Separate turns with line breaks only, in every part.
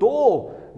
2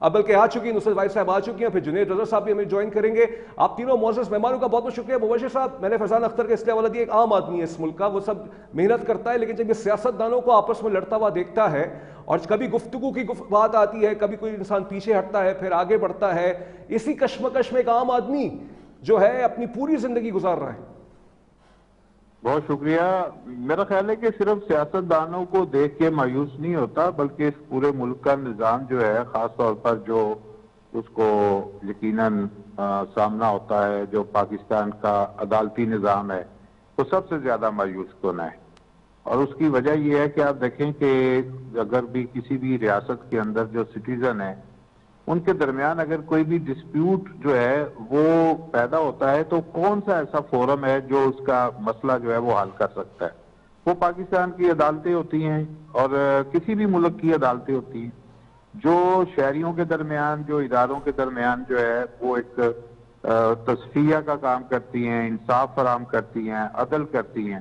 اب بلکہ آ چکی ہیں، نصرت وائد صاحب آ چکی ہیں، پھر جنید رضا صاحب بھی ہمیں جوائن کریں گے. آپ تینوں معزز مہمانوں کا بہت بہت شکریہ. مبشر صاحب، میں نے فیضان اختر کا اس لیے حوالہ دیا، ایک عام آدمی ہے اس ملک کا، وہ سب محنت کرتا ہے، لیکن جب یہ سیاست دانوں کو آپس میں لڑتا ہوا دیکھتا ہے اور کبھی گفتگو کی بات آتی ہے، کبھی کوئی انسان پیچھے ہٹتا ہے پھر آگے بڑھتا ہے، اسی کشمکش میں ایک عام آدمی جو ہے اپنی پوری زندگی گزار رہا ہے.
بہت شکریہ. میرا خیال ہے کہ صرف سیاست دانوں کو دیکھ کے مایوس نہیں ہوتا، بلکہ اس پورے ملک کا نظام جو ہے، خاص طور پر جو اس کو یقیناً سامنا ہوتا ہے، جو پاکستان کا عدالتی نظام ہے، وہ سب سے زیادہ مایوس کن ہے. اور اس کی وجہ یہ ہے کہ آپ دیکھیں کہ اگر بھی کسی بھی ریاست کے اندر جو سٹیزن ہیں، ان کے درمیان اگر کوئی بھی ڈسپیوٹ جو ہے وہ پیدا ہوتا ہے، تو کون سا ایسا فورم ہے جو اس کا مسئلہ جو ہے وہ حل کر سکتا ہے؟ وہ پاکستان کی عدالتیں ہوتی ہیں، اور کسی بھی ملک کی عدالتیں ہوتی ہیں، جو شہریوں کے درمیان، جو اداروں کے درمیان جو ہے وہ ایک تصفیہ کا کام کرتی ہیں، انصاف فراہم کرتی ہیں، عدل کرتی ہیں.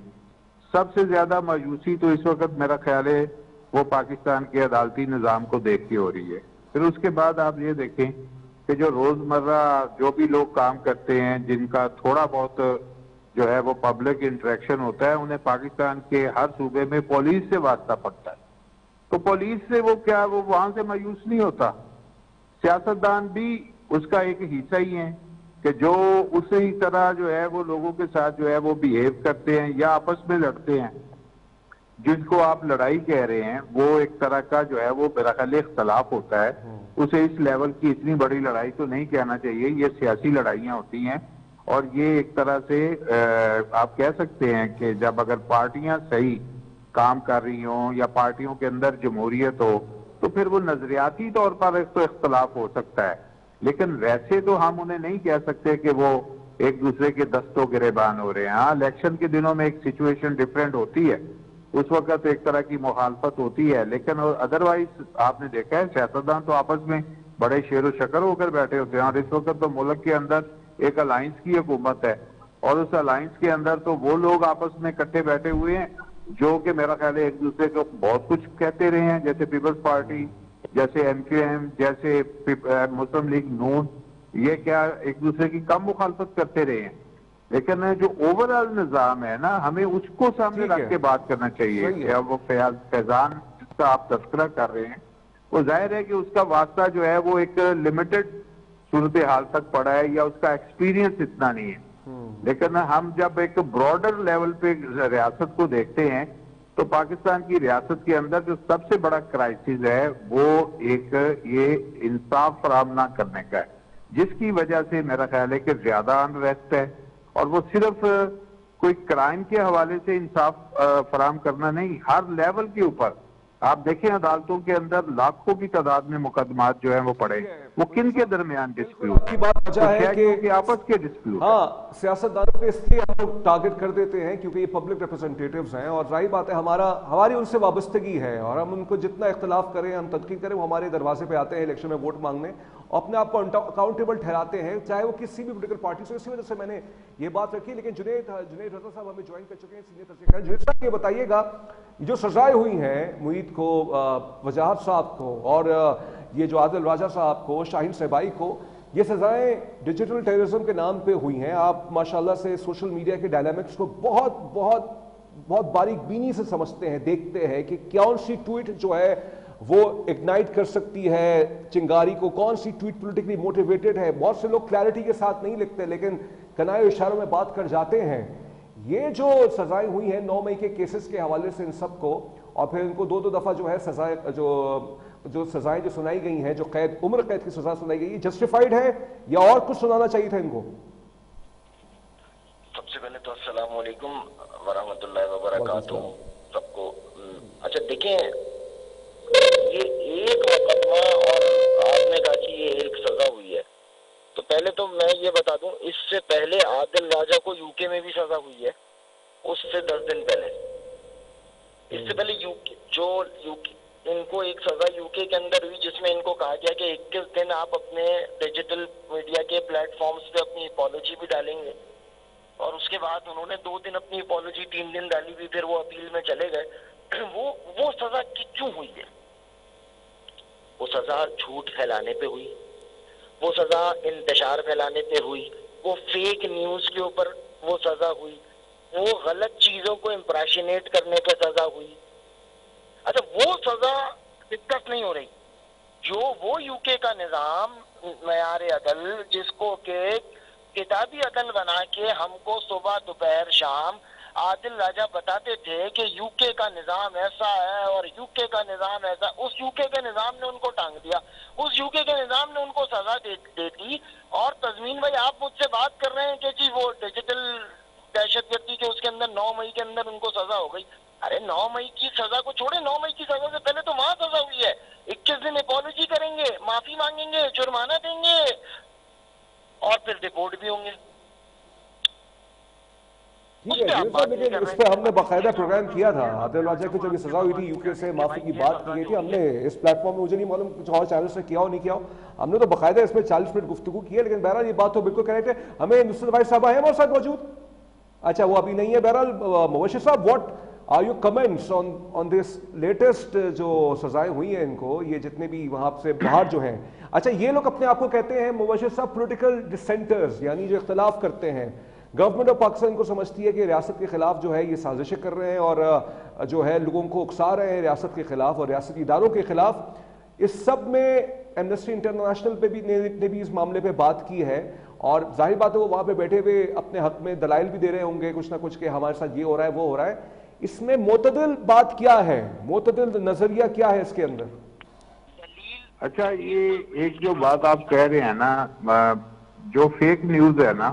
سب سے زیادہ مایوسی تو اس وقت میرا خیال ہے وہ پاکستان کے عدالتی نظام کو دیکھ کے ہو رہی ہے. پھر اس کے بعد آپ یہ دیکھیں کہ جو روزمرہ جو بھی لوگ کام کرتے ہیں، جن کا تھوڑا بہت جو ہے وہ پبلک انٹریکشن ہوتا ہے، انہیں پاکستان کے ہر صوبے میں پولیس سے واسطہ پڑتا ہے. تو پولیس سے وہ وہاں سے مایوس نہیں ہوتا. سیاستدان بھی اس کا ایک حصہ ہی ہیں کہ جو اسی طرح جو ہے وہ لوگوں کے ساتھ جو ہے وہ بیہیو کرتے ہیں یا آپس میں لڑتے ہیں. جس کو آپ لڑائی کہہ رہے ہیں، وہ ایک طرح کا جو ہے وہ میرا خیال اختلاف ہوتا ہے. اسے اس لیول کی اتنی بڑی لڑائی تو نہیں کہنا چاہیے، یہ سیاسی لڑائیاں ہوتی ہیں. اور یہ ایک طرح سے آپ کہہ سکتے ہیں کہ جب اگر پارٹیاں صحیح کام کر رہی ہوں یا پارٹیوں کے اندر جمہوریت ہو، تو پھر وہ نظریاتی طور پر ایک تو اختلاف ہو سکتا ہے، لیکن ویسے تو ہم انہیں نہیں کہہ سکتے کہ وہ ایک دوسرے کے دستوں گریبان ہو رہے ہیں. ہاں، الیکشن کے دنوں میں ایک سچویشن ڈیفرنٹ ہوتی ہے، اس وقت ایک طرح کی مخالفت ہوتی ہے، لیکن ادروائز آپ نے دیکھا ہے سیاستدان تو آپس میں بڑے شیر و شکر ہو کر بیٹھے ہوتے ہیں. اور اس وقت تو ملک کے اندر ایک الائنس کی حکومت ہے، اور اس الائنس کے اندر تو وہ لوگ آپس میں اکٹھے بیٹھے ہوئے ہیں جو کہ میرا خیال ہے ایک دوسرے کو بہت کچھ کہتے رہے ہیں، جیسے پیپلز پارٹی، جیسے ایم کیو ایم، جیسے مسلم لیگ نون. یہ کیا ایک دوسرے کی کم مخالفت کرتے رہے ہیں؟ لیکن جو اوورآل نظام ہے نا، ہمیں اس کو سامنے رکھ کے بات کرنا چاہیے. کہ وہ فیضان جس کا آپ تذکرہ کر رہے ہیں، وہ ظاہر ہے کہ اس کا واسطہ جو ہے وہ ایک لمیٹڈ صورتحال تک پڑا ہے، یا اس کا ایکسپیرینس اتنا نہیں ہے. لیکن ہم جب ایک براڈر لیول پہ ریاست کو دیکھتے ہیں، تو پاکستان کی ریاست کے اندر جو سب سے بڑا کرائسس ہے وہ ایک یہ انصاف فراہم نہ کرنے کا ہے، جس کی وجہ سے میرا خیال ہے کہ زیادہ انریسٹ ہے. اور وہ صرف کوئی کرائم کے حوالے سے انصاف فراہم کرنا نہیں، ہر لیول کے اوپر آپ دیکھیں عدالتوں کے اندر لاکھوں کی تعداد میں مقدمات جو ہیں وہ پڑے. وہ کن کے درمیان ڈسپیوٹ
کی بات وجہ ہے کہ
کے آپس کے ڈسپیوٹ ہے.
ہاں، سیاستدانوں کو اس لیے ہم لوگ ٹارگٹ کر دیتے ہیں کیونکہ یہ پبلک ریپرزنٹیٹیوز ہیں، اور ظاہر بات ہے ہماری ان سے وابستگی ہے، اور ہم ان کو جتنا اختلاف کریں، ہم تنقید کریں، وہ ہمارے دروازے پہ آتے ہیں الیکشن میں ووٹ مانگنے، اور اپنے آپ کو اکاؤنٹیبل ٹھہراتے ہیں، چاہے وہ کسی بھی پولیٹیکل پارٹی سے. اسی وجہ سے میں نے یہ بات رکھی. لیکن جنید رضا صاحب ہمیں جوائن کر چکے ہیں، سینئر تشریح. جنید صاحب یہ بتائیے گا، جو سزائیں ہوئی ہیں معید کو، وجاہت صاحب کو، اور یہ جو عادل راجہ صاحب کو، شاہین صہبائی کو، یہ سزائیں ڈیجیٹل ٹیررزم کے نام پہ ہوئی ہیں. آپ ماشاءاللہ سے سوشل میڈیا کے ڈائنامکس کو بہت بہت بہت باریک بینی سے سمجھتے ہیں، دیکھتے ہیں کہ کون سی ٹویٹ جو ہے وہ اگنائٹ کر سکتی ہے چنگاری کو، کون سی ٹویٹ پولیٹیکلی موٹیویٹڈ ہے. بہت سے لوگ کلیئرٹی کے ساتھ نہیں لکھتے، لیکن کنائے اشاروں میں بات کر جاتے ہیں. یہ جو سزائیں ہوئی ہیں 9 مئی کے کیسز کے حوالے سے ان سب کو، اور پھر ان کو 2 دفعہ جو ہے سزائیں جو سزائیں جو سنائی گئی ہیں، جو عمر قید کی سزا سنائی گئی ہے، جسٹیفائیڈ ہے یا اور کچھ سنانا چاہیے تھا ان کو؟
سب سے پہلے تو السلام علیکم ورحمۃ اللہ وبرکاتہ سب کو. اچھا دیکھیں، یہ ایک مقدمہ اور آپ نے کہا کہ یہ ایک سزا ہوئی ہے، تو پہلے تو میں یہ بتا دوں، اس سے پہلے عادل راجہ کو یو کے میں بھی سزا ہوئی ہے، اس سے 10 دن پہلے. اس سے پہلے ان کو ایک سزا یو کے اندر ہوئی، جس میں ان کو کہا گیا کہ 21 دن آپ اپنے ڈیجیٹل میڈیا کے پلیٹ فارمز پہ اپنی اپالوجی بھی ڈالیں گے. اور اس کے بعد انہوں نے 2 دن اپنی اپالوجی، 3 دن ڈالی بھی، پھر وہ اپیل میں چلے گئے. وہ سزا کیوں ہوئی ہے؟ وہ سزا جھوٹ پھیلانے پہ ہوئی، وہ سزا انتشار پھیلانے پہ ہوئی، وہ فیک نیوز کے اوپر وہ سزا ہوئی، وہ غلط چیزوں کو امپریشنیٹ کرنے پہ سزا ہوئی. اچھا وہ سزا ڈسکس نہیں ہو رہی. جو وہ یو کے کا نظام معیار عدل جس کو کہ کتابی عدل بنا کے ہم کو صبح دوپہر شام عادل راجہ بتاتے تھے کہ یو کے کا نظام ایسا ہے اور یو کے کا نظام ایسا، اس یو کے کے نظام نے ان کو ٹانگ دیا، اس یو کے کے نظام نے ان کو سزا دیتی. اور تزمین بھائی آپ مجھ سے بات کر رہے ہیں کہ جی وہ ڈیجیٹل دہشت گردی کے اس کے اندر 9 مئی کے اندر ان کو سزا ہو گئی. ارے 9 مئی کی سزا کو چھوڑے، 9 مئی کی سزا سے پہلے تو وہاں سزا ہوئی ہے. 21 دن اپالوجی کریں گے، معافی مانگیں گے، جرمانہ دیں گے اور پھر ڈپورٹ بھی ہوں گے.
ٹھیک ہے جی صاحب، لیکن اس پہ ہم نے باقاعدہ پروگرام کیا تھا. عادل راجہ کی جب یہ سزا ہوئی تھی یو کے سے معافی کی بات کی گئی تھی، ہم نے اس پلیٹ فارم میں، مجھے نہیں معلوم کچھ اور چینل سے کیا ہو نہیں کیا ہو، ہم نے تو باقاعدہ اس میں 40 منٹ گفتگو کی ہے. لیکن بہرحال یہ بات تو بالکل کریکٹ ہے. ہمیں نصرت بھائی صاحب ہیں ہمارے ساتھ موجود؟ اچھا وہ ابھی نہیں ہے. بہرحال مبشر صاحب، what are your comments on this latest جو سزائیں ہوئی ہیں ان کو، یہ جتنے بھی وہاں سے باہر جو ہیں؟ اچھا یہ لوگ اپنے آپ کو کہتے ہیں مبشر صاحب پولیٹیکل ڈسینٹرز، یعنی جو اختلاف کرتے ہیں. گورنمنٹ آف پاکستان کو سمجھتی ہے کہ ریاست کے خلاف جو ہے یہ سازشیں کر رہے ہیں اور جو ہے لوگوں کو اکسا رہے ہیں ریاست کے خلاف اور ریاستی اداروں کے خلاف. اس سب میں ایمنسٹی انٹرنیشنل پہ بھی نے بھی اس معاملے پہ بات کی ہے، اور ظاہر بات ہے وہ وہاں پہ بیٹھے ہوئے اپنے حق میں دلائل بھی دے رہے ہوں گے کچھ نہ کچھ کہ ہمارے ساتھ یہ ہو رہا ہے وہ ہو رہا ہے. اس میں معتدل بات کیا ہے، معتدل نظریہ کیا ہے اس کے اندر؟
اچھا یہ ایک جو بات آپ کہہ رہے ہیں نا، جو فیک نیوز ہے نا،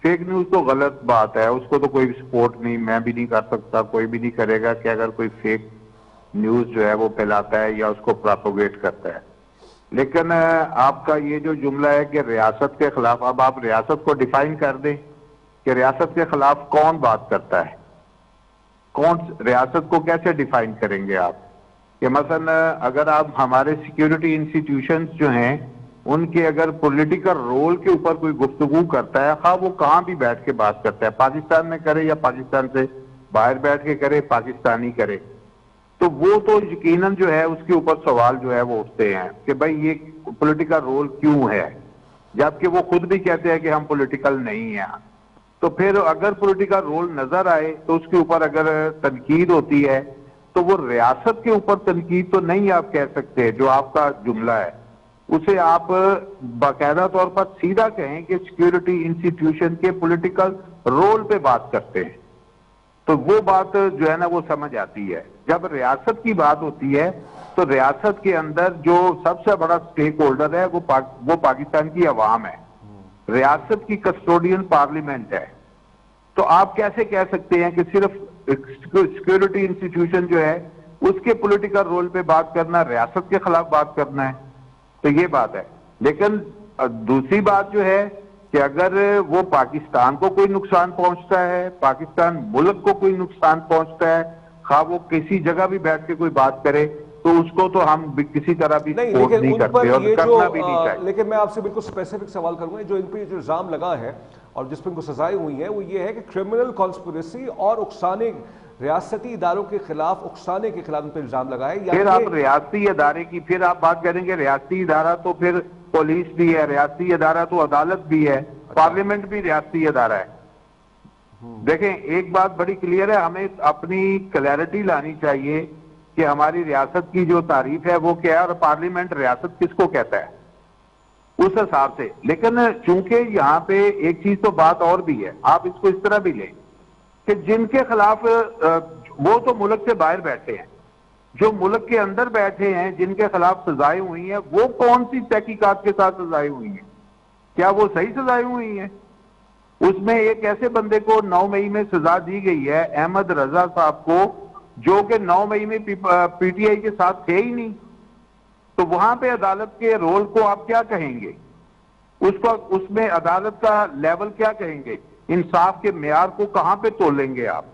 فیک نیوز تو غلط بات ہے، اس کو تو کوئی سپورٹ نہیں، میں بھی نہیں کر سکتا، کوئی بھی نہیں کرے گا کہ اگر کوئی فیک نیوز جو ہے وہ پھیلاتا ہے یا اس کو پراپوگیٹ کرتا ہے. لیکن آپ کا یہ جو جملہ ہے کہ ریاست کے خلاف، اب آپ ریاست کو ڈیفائن کر دیں کہ ریاست کے خلاف کون بات کرتا ہے، کون ریاست کو کیسے ڈیفائن کریں گے آپ؟ کہ مثلا اگر آپ ہمارے سیکیورٹی انسٹیٹیوشنز جو ہیں ان کے اگر پولیٹیکل رول کے اوپر کوئی گفتگو کرتا ہے، خواہ وہ کہاں بھی بیٹھ کے بات کرتا ہے، پاکستان میں کرے یا پاکستان سے باہر بیٹھ کے کرے، پاکستانی کرے، تو وہ تو یقیناً جو ہے اس کے اوپر سوال جو ہے وہ اٹھتے ہیں کہ بھائی یہ پولیٹیکل رول کیوں ہے، جبکہ وہ خود بھی کہتے ہیں کہ ہم پولیٹیکل نہیں ہیں. تو پھر اگر پولیٹیکل رول نظر آئے تو اس کے اوپر اگر تنقید ہوتی ہے تو وہ ریاست کے اوپر تنقید تو نہیں آپ کہہ سکتے. جو آپ کا جملہ ہے اسے آپ باقاعدہ طور پر سیدھا کہیں کہ سیکیورٹی انسٹیٹیوشن کے پولیٹیکل رول پہ بات کرتے ہیں، تو وہ بات جو ہے نا وہ سمجھ آتی ہے. جب ریاست کی بات ہوتی ہے تو ریاست کے اندر جو سب سے بڑا سٹیک ہولڈر ہے وہ پاکستان کی عوام ہے، ریاست کی کسٹوڈین پارلیمنٹ ہے. تو آپ کیسے کہہ سکتے ہیں کہ صرف سیکیورٹی انسٹیٹیوشن جو ہے اس کے پولیٹیکل رول پہ بات کرنا، ریاست کے خلاف بات کرنا ہے؟ تو یہ بات ہے. لیکن دوسری بات جو ہے کہ اگر وہ پاکستان کو کوئی نقصان پہنچتا ہے، پاکستان ملک کو کوئی نقصان پہنچتا ہے، خواہ وہ کسی جگہ بھی بیٹھ کے کوئی بات کرے، تو اس کو تو ہم کسی طرح بھی سپورٹ نہیں کرتے اور کرنا بھی نہیں چاہیے.
لیکن میں آپ سے بالکل اسپیسیفک سوال کروں گا، جو ان پہ جو الزام لگا ہے اور جس پہ ان کو سزائیں ہوئی ہیں وہ یہ ہے کہ کرمنل کانسپریسی اور اکسانے، ریاستی اداروں کے خلاف اکسانے کے خلاف ان پہ الزام لگائے.
پھر آپ ریاستی ادارے کی پھر آپ بات کریں گے، ریاستی ادارہ تو پھر پولیس بھی ہے، ریاستی ادارہ تو عدالت بھی ہے، پارلیمنٹ بھی ریاستی ادارہ ہے. دیکھیں ایک بات بڑی کلیئر ہے، ہمیں اپنی کلیئرٹی لانی چاہیے کہ ہماری ریاست کی جو تعریف ہے وہ کیا ہے اور پارلیمنٹ ریاست کس کو کہتا ہے اس حساب سے. لیکن چونکہ یہاں پہ ایک چیز تو بات اور بھی ہے، آپ اس کو اس طرح بھی لیں کہ جن کے خلاف وہ تو ملک سے باہر بیٹھے ہیں، جو ملک کے اندر بیٹھے ہیں جن کے خلاف سزائیں ہوئی ہیں، وہ کون سی تحقیقات کے ساتھ سزائیں ہوئی ہیں؟ کیا وہ صحیح سزائیں ہوئی ہیں؟ اس میں ایک ایسے بندے کو 9 مئی میں سزا دی گئی ہے، احمد رضا صاحب کو، جو کہ 9 مئی میں پی ٹی آئی کے ساتھ تھے ہی نہیں. تو وہاں پہ عدالت کے رول کو آپ کیا کہیں گے؟ اس میں عدالت کا لیول کیا کہیں گے؟ انصاف کے معیار کو کہاں پہ تولیں گے آپ؟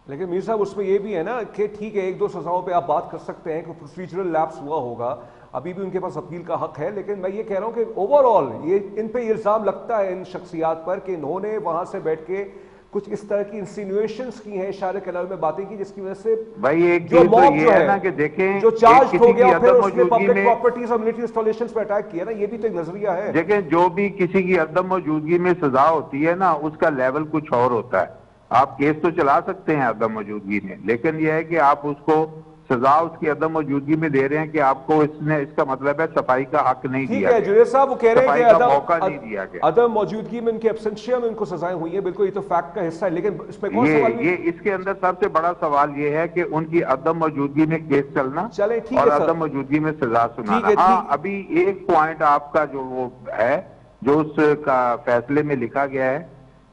لیکن میر صاحب اس میں یہ بھی ہے نا کہ ٹھیک ہے ایک دو سزاؤں پہ آپ بات کر سکتے ہیں کہ پروسیجرل لیپس ہوا ہوگا، ابھی بھی ان کے پاس اپیل کا حق ہے، لیکن میں یہ کہہ رہا ہوں کہ اوور آل یہ ان پہ الزام لگتا ہے ان شخصیات پر کہ انہوں نے وہاں سے بیٹھ کے کچھ اس طرح کی انسینویشنز کی ہیں, اشارے کلام میں باتیں کی, جس کی وجہ سے
بھائی ایک چیز تو یہ ہے نا کہ دیکھیں
جو چارج ہو گیا پھر اس نے
موجودگی
پبلک
میں
پراپرٹیز اور ملٹری انسٹالیشنز پہ اٹیک کیا نا, یہ بھی تو ایک نظریہ ہے.
دیکھیں جو بھی کسی کی عدم موجودگی میں سزا ہوتی ہے نا, اس کا لیول کچھ اور ہوتا ہے. آپ کیس تو چلا سکتے ہیں عدم موجودگی میں, لیکن یہ ہے کہ آپ اس کو سزا اس کی عدم موجودگی میں دے رہے ہیں کہ آپ کو اس کا مطلب ہے صفائی کا حق نہیں دیا
ٹھیک ہے جنید صاحب, وہ کہہ رہے ہیں
صفائی کا موقع نہیں دیا گیا,
عدم موجودگی میں ان کے ایبسنشیا میں ان کو سزائیں ہوئی ہیں, بالکل یہ تو فیکٹ کا حصہ ہے. لیکن اس پہ کون سوال بھی,
یہ اس کے اندر سب سے بڑا سوال یہ ہے کہ ان کی عدم موجودگی میں کیس چلنا اور عدم موجودگی میں سزا سنانا. ہاں ابھی ایک پوائنٹ آپ کا جو وہ ہے, جو اس کا فیصلے میں لکھا گیا ہے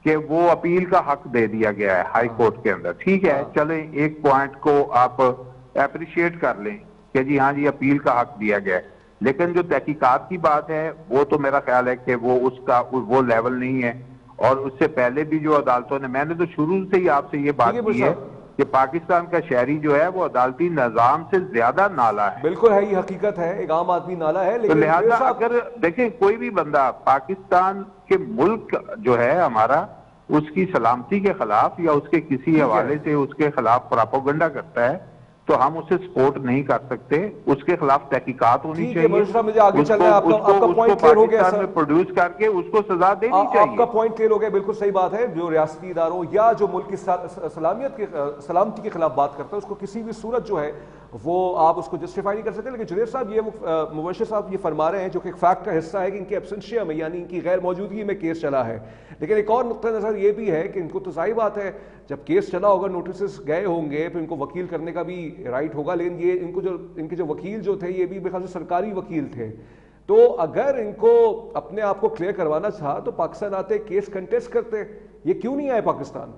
کہ وہ اپیل کا حق دے دیا گیا ہے ہائی کورٹ کے اندر. ٹھیک ہے, چلیں ایک پوائنٹ کو آپ اپریشیٹ کر لیں کہ جی ہاں جی اپیل کا حق دیا گیا ہے, لیکن جو تحقیقات کی بات ہے وہ تو میرا خیال ہے کہ وہ اس کا وہ لیول نہیں ہے. اور اس سے پہلے بھی جو عدالتوں نے, میں نے تو شروع سے ہی آپ سے یہ بات کی ہے کہ پاکستان کا شہری جو ہے وہ عدالتی نظام سے زیادہ نالا ہے.
بالکل ہے, یہ حقیقت ہے, ایک عام آدمی نالا ہے.
تو لہذا اگر دیکھیں کوئی بھی بندہ پاکستان کے ملک جو ہے ہمارا, اس کی سلامتی کے خلاف یا اس کے کسی حوالے سے اس کے خلاف پراپوگنڈا کرتا ہے تو ہم اسے سپورٹ نہیں کر سکتے. اس کے خلاف تحقیقات ہونی چاہیے, اس کو پاکستان میں پروڈیوس کر کے اس کو سزا دینی چاہیے.
آپ کا پوائنٹ کلیئر ہو گیا, بالکل صحیح بات ہے. جو ریاستی اداروں یا جو ملک کی سلامتی کے خلاف بات کرتا ہے, اس کو کسی بھی صورت جو ہے وہ آپ اس کو جسٹیفائی نہیں کر سکتے. لیکن جنید صاحب, یہ مبشر صاحب یہ فرما رہے ہیں جو کہ ایک فیکٹ کا حصہ ہے کہ ان کی ایبسنشیا میں یعنی ان کی غیر موجودگی میں کیس چلا ہے. لیکن ایک اور نقطہ نظر یہ بھی ہے کہ ان کو تو ظاہر بات ہے جب کیس چلا ہوگا, نوٹسز گئے ہوں گے, پھر ان کو وکیل کرنے کا بھی رائٹ ہوگا. لیکن یہ ان کے جو وکیل جو تھے یہ بھی میرے خیال سے سرکاری وکیل تھے, تو اگر ان کو اپنے آپ کو کلیئر کروانا تھا تو پاکستان آتے, کیس کنٹیسٹ کرتے. یہ کیوں نہیں آئے پاکستان؟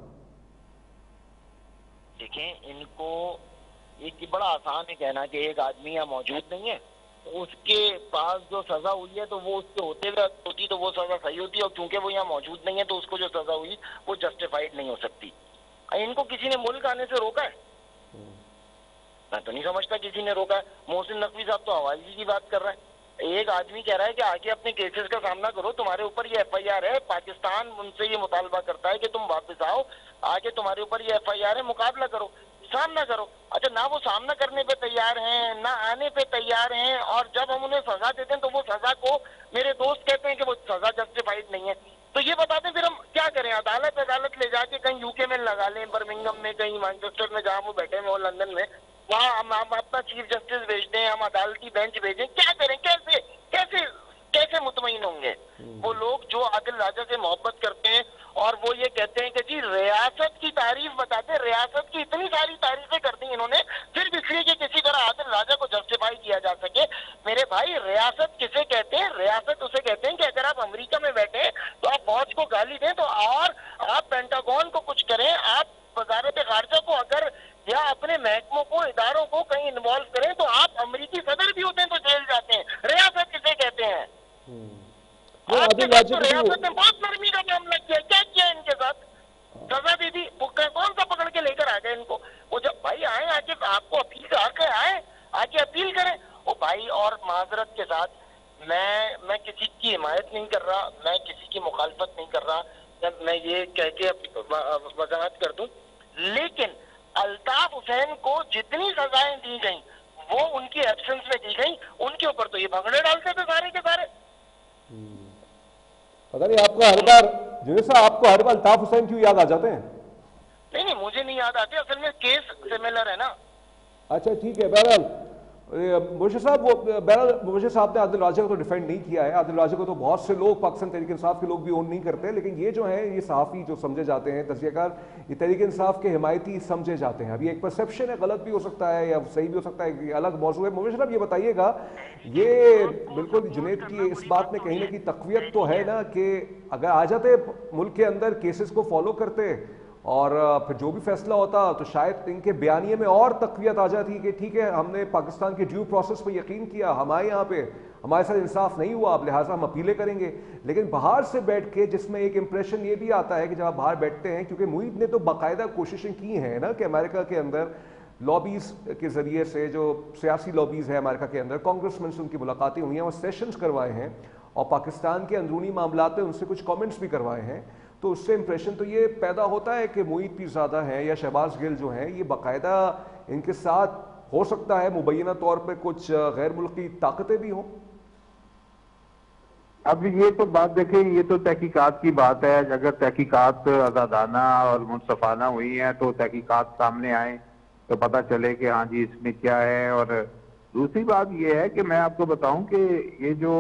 دیکھیں ان کو ایک بڑا آسان ہے کہنا کہ ایک آدمی یہاں موجود نہیں ہے, اس کے پاس جو سزا ہوئی ہے تو وہ اس کے ہوتے ہوئے ہوتی تو وہ سزا صحیح ہوتی ہے, اور کیونکہ وہ یہاں موجود نہیں ہے تو اس کو جو سزا ہوئی وہ جسٹیفائڈ نہیں ہو سکتی. ان کو کسی نے ملک آنے سے روکا ہے؟ میں تو نہیں سمجھتا کسی نے روکا ہے. محسن نقوی صاحب تو حوالگی کی بات کر رہے ہیں. ایک آدمی کہہ رہا ہے کہ آگے اپنے کیسز کا سامنا کرو, تمہارے اوپر یہ ایف آئی آر ہے, پاکستان ان سے یہ مطالبہ کرتا ہے کہ تم واپس آؤ, آگے تمہارے اوپر یہ ایف آئی آر ہے, مقابلہ کرو, سامنا کرو. اچھا, نہ وہ سامنا کرنے پہ تیار ہیں نہ آنے پہ تیار ہیں, اور جب ہم انہیں سزا دیتے ہیں تو وہ سزا کو, میرے دوست کہتے ہیں کہ وہ سزا جسٹیفائڈ نہیں ہے. تو یہ بتا دیں پھر ہم کیا کریں؟ عدالت لے جا کے کہیں یو کے میں لگا لیں, برمنگم میں, کہیں مانچسٹر میں جہاں وہ بیٹھے ہیں, وہ لندن میں, وہاں ہم اپنا چیف جسٹس بھیج دیں, ہم عدالتی بینچ بھیجیں, کیا کریں؟ کیسے مطمئن ہوں گے وہ لوگ جو عادل راجہ سے محبت کرتے ہیں اور وہ یہ کہتے ہیں کہ جی ریاست کی تعریف بتاتے, ریاست کی اتنی ساری تعریفیں کر دی انہوں نے صرف اس لیے کہ کسی طرح عادل راجہ کو جسٹیفائی کیا جا سکے. میرے بھائی, ریاست کسے کہتے ہیں؟ ریاست اسے کہتے ہیں کہ اگر آپ امریکہ میں بیٹھے تو آپ فوج کو گالی دیں تو, اور آپ پینٹاگون کو کچھ کریں, آپ وزارت خارجہ کو اگر یا اپنے محکموں کو, اداروں کو کہیں انوالو کریں تو آپ امریکی صدر بھی ہوتے ہیں تو جیل جاتے ہیں. ریاست کسے کہتے ہیں؟ آپ کے ساتھ تو ریاست نے بہت نرمی کا معاملہ کیا. کیا کیا ان کے ساتھ؟ سزا دی تھی, کون سا پکڑ کے لے کر آ گئے ان کو؟ وہ جب بھائی آئیں, آگے آپ کو اپیل کا حق ہے, آئیں آگے اپیل کریں. وہ بھائی, اور معذرت کے ساتھ میں کسی کی حمایت نہیں کر رہا, میں کسی کی مخالفت نہیں کر رہا, میں یہ کہہ کے وضاحت کر دوں, لیکن الطاف حسین کو جتنی سزائیں دی گئیں وہ ان کی ایبسنس میں دی گئیں, ان کے اوپر تو یہ بھگڑے ڈالتے تھے سارے کے سارے.
پتہ نہیں آپ کو ہر بار جنید صاحب, آپ کو ہر بار الطاف حسین کیوں یاد آ جاتے ہیں؟
نہیں, مجھے نہیں یاد آتے, اصل میں کیس سیملر ہے نا.
اچھا ٹھیک ہے. بہرحال مبشر صاحب نے عادل راجہ کو تو ڈیفینڈ نہیں کیا ہے. عادل راجہ کو تو بہت سے لوگ, پاکستان تحریک انصاف کے لوگ بھی اون نہیں کرتے, لیکن یہ جو ہیں, یہ صحافی جو سمجھے جاتے ہیں, تجزیہ کار, یہ تحریک انصاف کے حمایتی سمجھے جاتے ہیں. اب یہ ایک پرسیپشن ہے, غلط بھی ہو سکتا ہے یا صحیح بھی ہو سکتا ہے, یہ الگ موضوع ہے. مبشر صاحب یہ بتائیے گا, یہ بالکل جنید کی اس بات میں کہیں نہ کہیں تقویت تو ہے نا کہ اگر آ جاتے ملک کے اندر, کیسز کو فالو کرتے اور پھر جو بھی فیصلہ ہوتا تو شاید ان کے بیانیے میں اور تقویت آ جاتی کہ ٹھیک ہے, ہم نے پاکستان کے ڈیو پروسیس پہ یقین کیا, ہمارے یہاں پہ ہمارے ساتھ انصاف نہیں ہوا, اب لہٰذا ہم اپیلیں کریں گے. لیکن باہر سے بیٹھ کے, جس میں ایک امپریشن یہ بھی آتا ہے کہ جب آپ باہر بیٹھتے ہیں, کیونکہ محیط نے تو باقاعدہ کوششیں کی ہیں نا کہ امریکہ کے اندر لابیز کے ذریعے سے, جو سیاسی لابیز ہے امریکہ کے اندر, کانگریس مین سے ان کی ملاقاتیں ہوئی ہیں, وہ سیشنز کروائے ہیں, اور پاکستان کے اندرونی معاملات میں ان سے کچھ کامنٹس بھی کروائے ہیں. تو اس سے امپریشن تو یہ پیدا ہوتا ہے کہ معید پیرزادہ ہیں یا شہباز گل جو ہیں یہ باقاعدہ ان کے ساتھ ہو سکتا ہے مبینہ طور پہ کچھ غیر ملکی طاقتیں بھی ہوں.
اب یہ تو بات دیکھیں، یہ تو تحقیقات کی بات ہے. اگر تحقیقات آزادانہ اور منصفانہ ہوئی ہیں تو تحقیقات سامنے آئیں تو پتہ چلے کہ ہاں جی اس میں کیا ہے. اور دوسری بات یہ ہے کہ میں آپ کو بتاؤں کہ یہ جو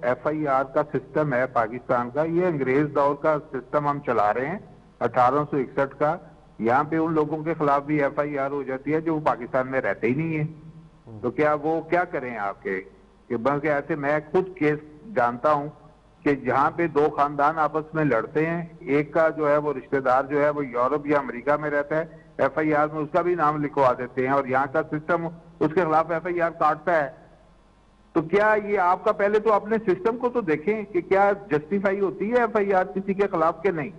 ایف آئی آر کا سسٹم ہے پاکستان کا، یہ انگریز دور کا سسٹم ہم چلا رہے ہیں 1861 کا. یہاں پہ ان لوگوں کے خلاف بھی ایف آئی آر ہو جاتی ہے جو پاکستان میں رہتے ہی نہیں ہیں. تو کیا وہ کیا کریں آپ کے کہ بلکہ ایسے میں خود کیس جانتا ہوں کہ جہاں پہ دو خاندان آپس میں لڑتے ہیں، ایک کا جو ہے وہ رشتہ دار جو ہے وہ یورپ یا امریکہ میں رہتا ہے، ایف آئی آر میں اس کا بھی نام لکھوا دیتے ہیں اور یہاں کا سسٹم اس کے خلاف ایف آئی آر کاٹتا ہے. تو کیا یہ آپ کا پہلے تو اپنے سسٹم کو تو دیکھیں کہ کیا جسٹیفائی ہوتی ہے ایف آئی آر کسی کے خلاف کے نہیں.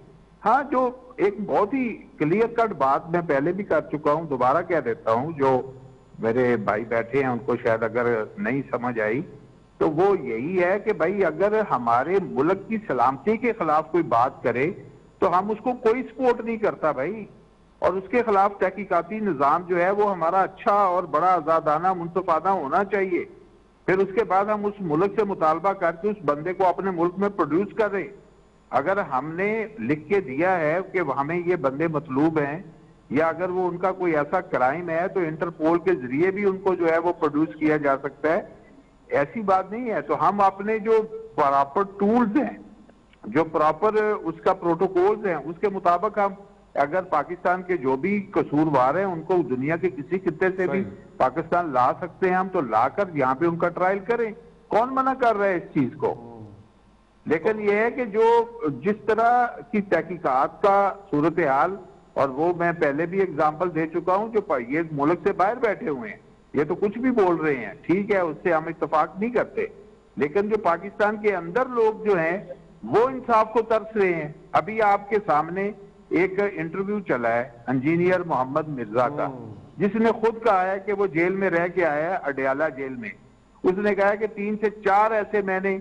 ہاں جو ایک بہت ہی کلیئر کٹ بات میں پہلے بھی کر چکا ہوں، دوبارہ کہہ دیتا ہوں، جو میرے بھائی بیٹھے ہیں ان کو شاید اگر نہیں سمجھ آئی تو وہ یہی ہے کہ بھائی اگر ہمارے ملک کی سلامتی کے خلاف کوئی بات کرے تو ہم اس کو کوئی سپورٹ نہیں کرتا بھائی. اور اس کے خلاف تحقیقاتی نظام جو ہے وہ ہمارا اچھا اور بڑا آزادانہ منصفانہ ہونا چاہیے. پھر اس کے بعد ہم اس ملک سے مطالبہ کر کے اس بندے کو اپنے ملک میں پروڈیوس کریں. اگر ہم نے لکھ کے دیا ہے کہ ہمیں یہ بندے مطلوب ہیں یا اگر وہ ان کا کوئی ایسا کرائم ہے تو انٹرپول کے ذریعے بھی ان کو جو ہے وہ پروڈیوس کیا جا سکتا ہے. ایسی بات نہیں ہے. تو ہم اپنے جو پراپر ٹولز ہیں، جو پراپر اس کا پروٹوکولز ہیں، اس کے مطابق ہم اگر پاکستان کے جو بھی قصوروار ہیں ان کو دنیا کے کسی خطے سے بھی پاکستان لا سکتے ہیں ہم، تو لا کر یہاں پہ ان کا ٹرائل کریں. کون منع کر رہا ہے اس چیز کو؟ لیکن یہ ہے کہ جو جس طرح کی تحقیقات کا صورتحال، اور وہ میں پہلے بھی اگزامپل دے چکا ہوں، جو یہ ملک سے باہر بیٹھے ہوئے ہیں یہ تو کچھ بھی بول رہے ہیں، ٹھیک ہے اس سے ہم اتفاق نہیں کرتے، لیکن جو پاکستان کے اندر لوگ جو ہیں وہ انصاف کو ترس رہے ہیں. ابھی آپ کے سامنے ایک انٹرویو چلا ہے انجینئر محمد مرزا کا، جس نے خود کہا ہے کہ وہ جیل میں رہ کے آیا ہے، اڈیالہ جیل میں. اس نے کہا ہے کہ 3 سے 4 ایسے میں نے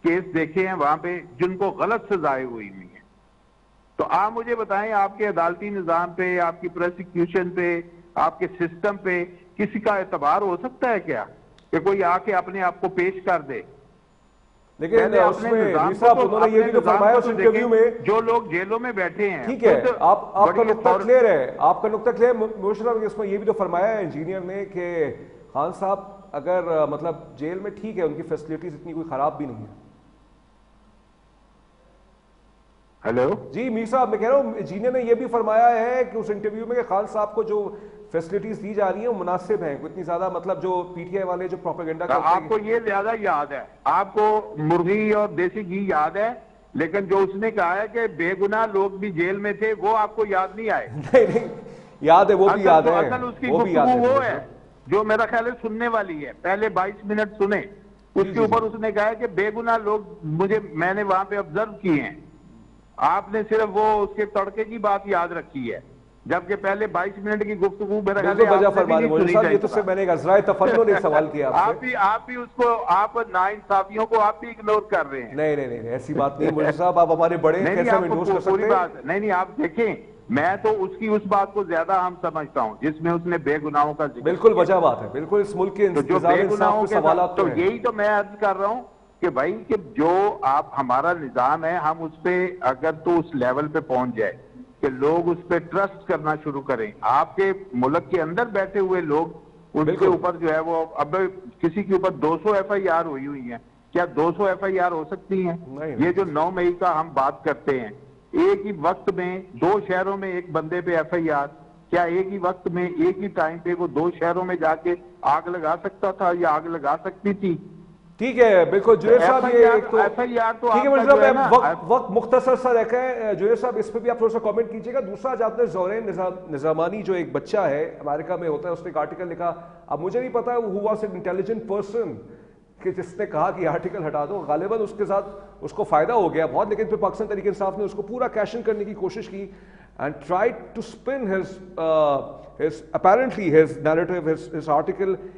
کیس دیکھے ہیں وہاں پہ جن کو غلط سزائیں ہوئی ہیں. تو آپ مجھے بتائیں آپ کے عدالتی نظام پہ، آپ کی پروسیکیوشن پہ، آپ کے سسٹم پہ کسی کا اعتبار ہو سکتا ہے کیا کہ کوئی آ کے اپنے آپ کو پیش کر دے؟
لیکن اس میں صاحب انہوں نے یہ بھی تو فرمایا اس انٹرویو میں،
جو لوگ جیلوں میں بیٹھے ہیں.
ٹھیک ہے آپ کا نقطہ کلیئر ہے، آپ کا نقطہ کلیئر. مشرف اس میں یہ بھی تو فرمایا ہے انجینئر نے کہ خان صاحب اگر مطلب جیل میں ٹھیک ہے ان کی فیسلٹیز اتنی کوئی خراب بھی نہیں ہے.
ہیلو
جی میر صاحب میں کہہ رہا ہوں انجینئر نے یہ بھی فرمایا ہے کہ اس انٹرویو میں کہ خان صاحب کو جو فیسلٹیز دی جا رہی ہیں وہ مناسب ہیں، اتنی زیادہ مطلب جو پی ٹی آئی والے جو پروپیگنڈا کرتے ہیں.
آپ کو یہ زیادہ یاد ہے، آپ کو مرغی اور دیسی گھی یاد ہے، لیکن جو اس نے کہا ہے کہ بے گناہ لوگ بھی جیل میں تھے وہ آپ کو یاد نہیں آئے.
نہیں یاد ہے، وہ بھی یاد ہے.
اصل اس کی گفتگو وہ ہے جو میرا خیال ہے سننے والی ہے. پہلے 22 منٹ سنیں، اس کے اوپر اس نے کہا ہے کہ بے گناہ لوگ میں نے وہاں پہ آبزرو کیے ہیں. آپ نے صرف وہ اس کے تڑکے کی بات یاد رکھی ہے، جبکہ پہلے 22 منٹ کی گفتگو میرا خیال
ہے. یہ تو سے میں نے ایک عذرائے تفنن نے سوال کیا
آپ بھی اس کو، آپ ناانصافیوں کو آپ بھی اگنور کر رہے ہیں.
نہیں ایسی بات نہیں مجھے صاحب، آپ ہمارے بڑے کیسے ہم انڈورس کر سکتے ہیں؟
نہیں آپ دیکھیں، میں تو اس بات کو زیادہ ہم سمجھتا ہوں جس میں اس نے بے گناہوں کا ذکر.
بالکل وجہ بات ہے، بالکل اس ملک کے
نظام انصاف کے سوالات. تو یہی تو میں عرض کر رہا ہوں کہ بھائی کہ جو آپ ہمارا نظام ہے ہم اس پہ اگر تو اس لیول پہ پہنچ جائے کہ لوگ اس پہ ٹرسٹ کرنا شروع کریں. آپ کے ملک کے اندر بیٹھے ہوئے لوگ اس کے اوپر جو ہے وہ اب کسی کے اوپر 200 ایف آئی آر ہوئی ہیں، کیا 200 ایف آئی آر ہو سکتی ہیں؟ یہ جو 9 مئی کا ہم بات کرتے ہیں، ایک ہی وقت میں 2 شہروں میں ایک بندے پہ ایف آئی آر، کیا ایک ہی وقت میں ایک ہی ٹائم پہ وہ 2 شہروں میں جا کے آگ لگا سکتا تھا یا آگ لگا سکتی تھی؟
ٹھیک ہے بالکل جنید صاحب، یہ ایک تو ٹھیک ہے وقت مختصر سا رکھا ہے. جنید صاحب اس پہ بھی آپ تھوڑا سا کامنٹ کیجیے گا. دوسرا آپ نے زورین نظامانی جو ایک بچہ ہے امریکہ میں ہوتا ہے، اس نے ایک آرٹیکل لکھا. اب مجھے نہیں پتا who was an intelligent person کہ جس نے کہا کہ آرٹیکل ہٹا دو. غالباً اس کے ساتھ اس کو فائدہ ہو گیا بہت، لیکن پھر پاکستان تحریک انصاف نے اس کو پورا کیشن کرنے کی کوشش کی. and tried to spin his narrative, his article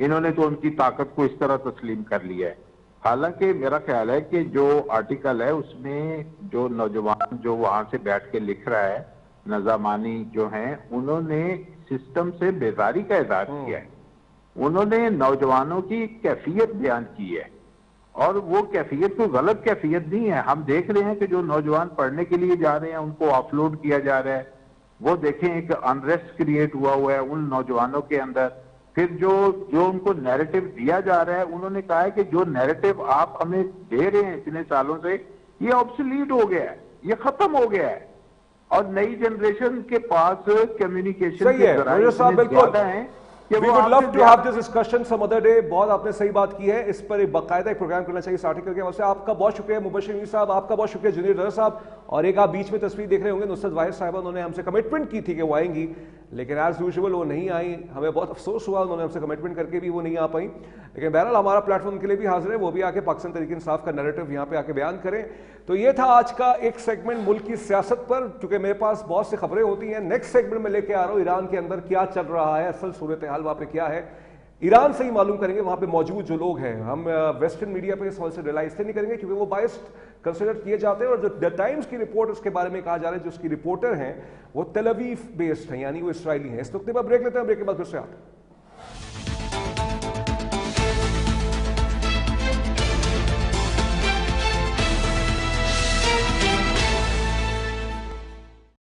انہوں نے تو ان کی طاقت کو اس طرح تسلیم کر لیا ہے. حالانکہ میرا خیال ہے کہ جو آرٹیکل ہے اس میں جو نوجوان جو وہاں سے بیٹھ کے لکھ رہا ہے نظامانی جو ہیں انہوں نے سسٹم سے بیزاری کا اظہار کیا ہے. انہوں نے نوجوانوں کی کیفیت بیان کی ہے اور وہ کیفیت کوئی غلط کیفیت نہیں ہے. ہم دیکھ رہے ہیں کہ جو نوجوان پڑھنے کے لیے جا رہے ہیں ان کو آف لوڈ کیا جا رہا ہے. وہ دیکھیں ایک انریسٹ کریٹ ہوا ہے ان نوجوانوں کے اندر. پھر جو ان کو نیریٹو دیا جا رہا ہے انہوں نے کہا ہے کہ جو نیریٹو آپ ہمیں دے رہے ہیں اتنے سالوں سے یہ آبسلیٹ ہو گیا ہے, یہ ختم ہو گیا ہے اور نئی جنریشن کے پاس کمیونیکیشن کے ذرائع اتنے زیادہ ہیں کہ
We would love to have this discussion some other day. بہت آپ نے صحیح بات کی ہے, اس پر باقاعدہ ایک پروگرام کرنا چاہیے اس آرٹیکل کے. واسطے آپ کا بہت شکریہ مبشر میر صاحب, آپ کا بہت شکریہ جنید رضا صاحب. اور ایک آپ بیچ میں تصویر دیکھ رہے ہوں گے نصرت واحد صاحبہ, انہوں نے ہم سے کمٹمنٹ کی تھی کہ وہ آئیں گی لیکن ایز یوزول وہ نہیں آئیں. ہمیں بہت افسوس ہوا, انہوں نے ہم سے کمٹمنٹ کر کے بھی وہ نہیں آ پائیں. لیکن بہرحال ہمارا پلیٹ فارم کے لیے بھی حاضر ہے, وہ بھی آ کے پاکستان تحریک انصاف کا نیریٹو یہاں پہ آ کے بیان کریں. تو یہ تھا آج کا ایک سیگمنٹ ملک کی سیاست پر. چونکہ میرے پاس بہت سی خبریں ہوتی ہیں, نیکسٹ سیگمنٹ میں لے کے آ رہا ہوں ایران کے اندر کیا چل رہا ہے, اصل صورتحال وہاں پہ کیا ہے, ایران سے ہی معلوم کریں گے. وہاں پہ موجود جو لوگ ہیں, ہم ویسٹرن میڈیا پہ اس حوالے سے ریلائز نہیں کریں گے کیونکہ وہ بائسڈ کنسیڈر کیے جاتے ہیں. اور جو دا ٹائمز کی رپورٹ اس کے بارے میں کہا جا رہا ہے جو اس کی رپورٹر ہیں وہ تل اویو بیسڈ ہیں, یعنی وہ اسرائیلی ہیں. اس وقت بریک لیتے ہیں, بریک کے بعد پھر سے آتے ہیں.